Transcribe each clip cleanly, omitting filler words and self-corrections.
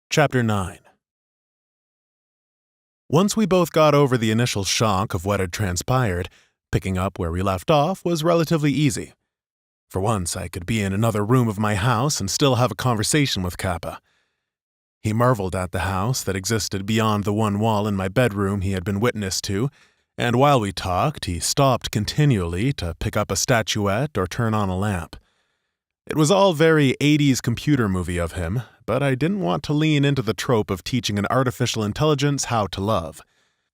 Chapter 9. Once we both got over the initial shock of what had transpired, picking up where we left off was relatively easy. For once, I could be in another room of my house and still have a conversation with Kappa. He marveled at the house that existed beyond the one wall in my bedroom he had been witness to, and while we talked, he stopped continually to pick up a statuette or turn on a lamp. It was all very 80s computer movie of him, but I didn't want to lean into the trope of teaching an artificial intelligence how to love.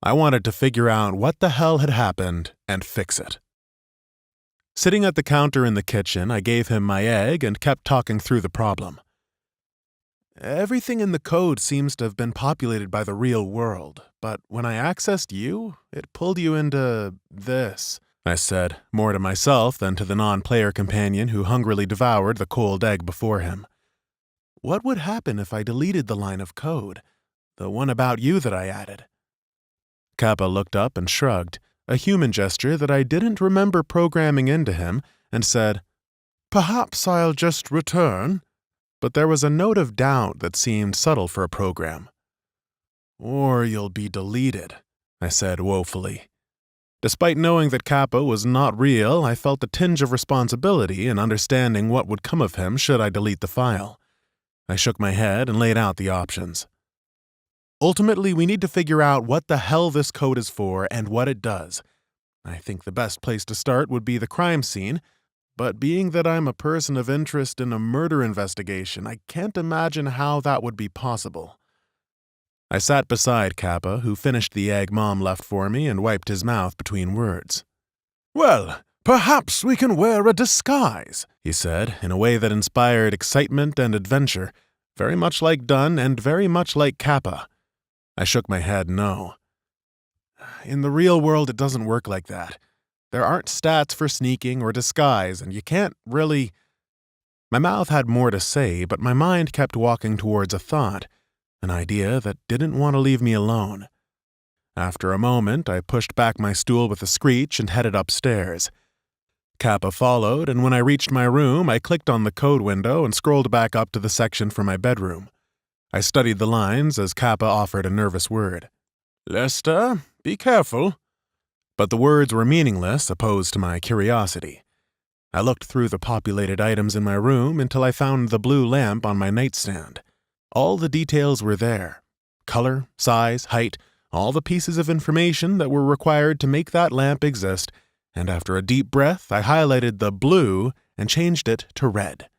I wanted to figure out what the hell had happened and fix it. Sitting at the counter in the kitchen, I gave him my egg and kept talking through the problem. Everything in the code seems to have been populated by the real world, but when I accessed you, it pulled you into this, I said, more to myself than to the non-player companion who hungrily devoured the cold egg before him. What would happen if I deleted the line of code, the one about you that I added? Kappa looked up and shrugged, a human gesture that I didn't remember programming into him, and said, "Perhaps I'll just return." But there was a note of doubt that seemed subtle for a program. "Or you'll be deleted," I said woefully. Despite knowing that Kappa was not real, I felt a tinge of responsibility in understanding what would come of him should I delete the file. I shook my head and laid out the options. Ultimately, we need to figure out what the hell this code is for and what it does. I think the best place to start would be the crime scene, but being that I'm a person of interest in a murder investigation, I can't imagine how that would be possible. I sat beside Kappa, who finished the egg Mom left for me and wiped his mouth between words. "Well, perhaps we can wear a disguise," he said, in a way that inspired excitement and adventure, very much like Dunn and very much like Kappa. I shook my head no. In the real world, it doesn't work like that. There aren't stats for sneaking or disguise, and you can't really... My mouth had more to say, but my mind kept walking towards a thought, an idea that didn't want to leave me alone. After a moment, I pushed back my stool with a screech and headed upstairs. Kappa followed, and when I reached my room, I clicked on the code window and scrolled back up to the section for my bedroom. I studied the lines as Kappa offered a nervous word. "Lester, be careful." But the words were meaningless, opposed to my curiosity. I looked through the populated items in my room until I found the blue lamp on my nightstand. All the details were there. Color, size, height, all the pieces of information that were required to make that lamp exist, and after a deep breath, I highlighted the blue and changed it to red.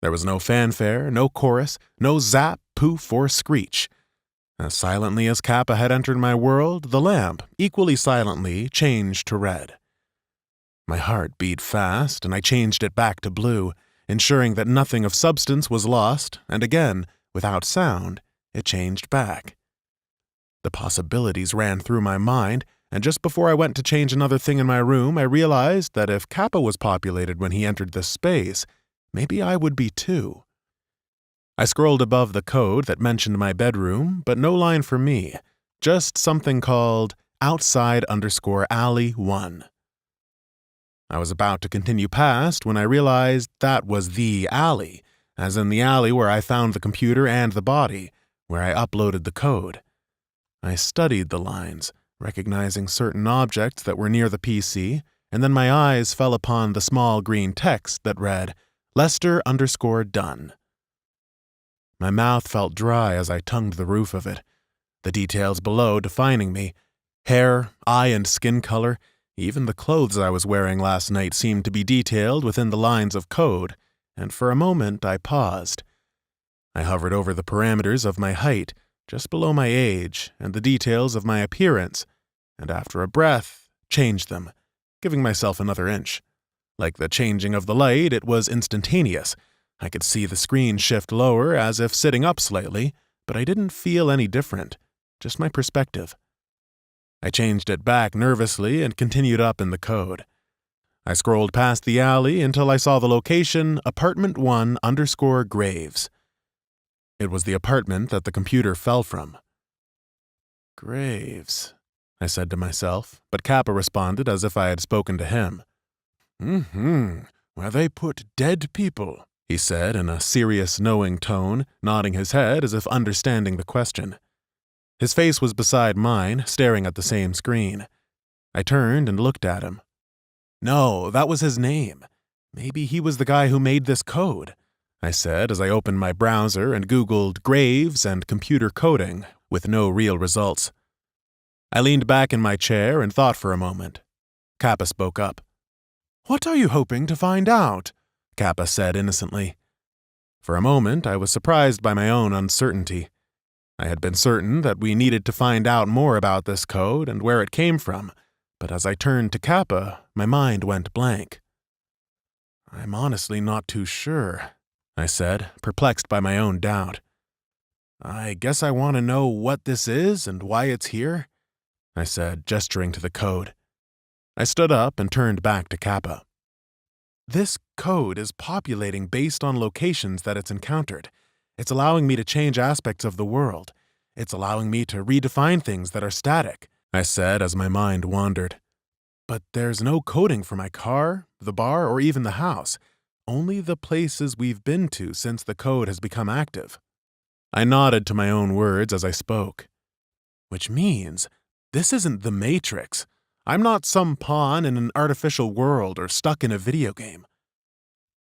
There was no fanfare, no chorus, no zap, poof, or screech. As silently as Kappa had entered my world, the lamp, equally silently, changed to red. My heart beat fast, and I changed it back to blue, ensuring that nothing of substance was lost, and again, without sound, it changed back. The possibilities ran through my mind, and just before I went to change another thing in my room, I realized that if Kappa was populated when he entered this space, maybe I would be too. I scrolled above the code that mentioned my bedroom, but no line for me, just something called outside_alley 1. I was about to continue past when I realized that was the alley, as in the alley where I found the computer and the body, where I uploaded the code. I studied the lines, recognizing certain objects that were near the PC, and then my eyes fell upon the small green text that read, Lester_Dunn. My mouth felt dry as I tongued the roof of it, the details below defining me. Hair, eye and skin color, even the clothes I was wearing last night seemed to be detailed within the lines of code, and for a moment I paused. I hovered over the parameters of my height, just below my age, and the details of my appearance, and after a breath, changed them, giving myself another inch. Like the changing of the light, it was instantaneous. I could see the screen shift lower as if sitting up slightly, but I didn't feel any different, just my perspective. I changed it back nervously and continued up in the code. I scrolled past the alley until I saw the location Apartment 1_Graves. It was the apartment that the computer fell from. Graves, I said to myself, but Kappa responded as if I had spoken to him. Where they put dead people, he said in a serious, knowing tone, nodding his head as if understanding the question. His face was beside mine, staring at the same screen. I turned and looked at him. No, that was his name. Maybe he was the guy who made this code, I said as I opened my browser and Googled graves and computer coding, with no real results. I leaned back in my chair and thought for a moment. Kappa spoke up. What are you hoping to find out? Kappa said innocently. For a moment, I was surprised by my own uncertainty. I had been certain that we needed to find out more about this code and where it came from, but as I turned to Kappa, my mind went blank. I'm honestly not too sure, I said, perplexed by my own doubt. I guess I want to know what this is and why it's here, I said, gesturing to the code. I stood up and turned back to Kappa. This code is populating based on locations that it's encountered. It's allowing me to change aspects of the world. It's allowing me to redefine things that are static, I said as my mind wandered. But there's no coding for my car, the bar, or even the house. Only the places we've been to since the code has become active. I nodded to my own words as I spoke. Which means this isn't the Matrix. I'm not some pawn in an artificial world or stuck in a video game.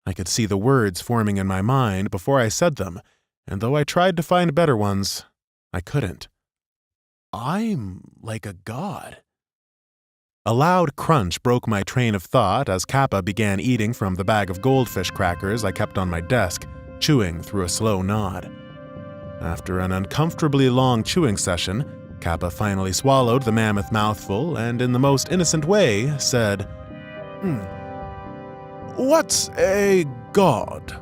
I could see the words forming in my mind before I said them, and though I tried to find better ones, I couldn't. I'm like a god. A loud crunch broke my train of thought as Kappa began eating from the bag of goldfish crackers I kept on my desk, chewing through a slow nod. After an uncomfortably long chewing session, Kappa finally swallowed the mammoth mouthful and, in the most innocent way, said, What's a god?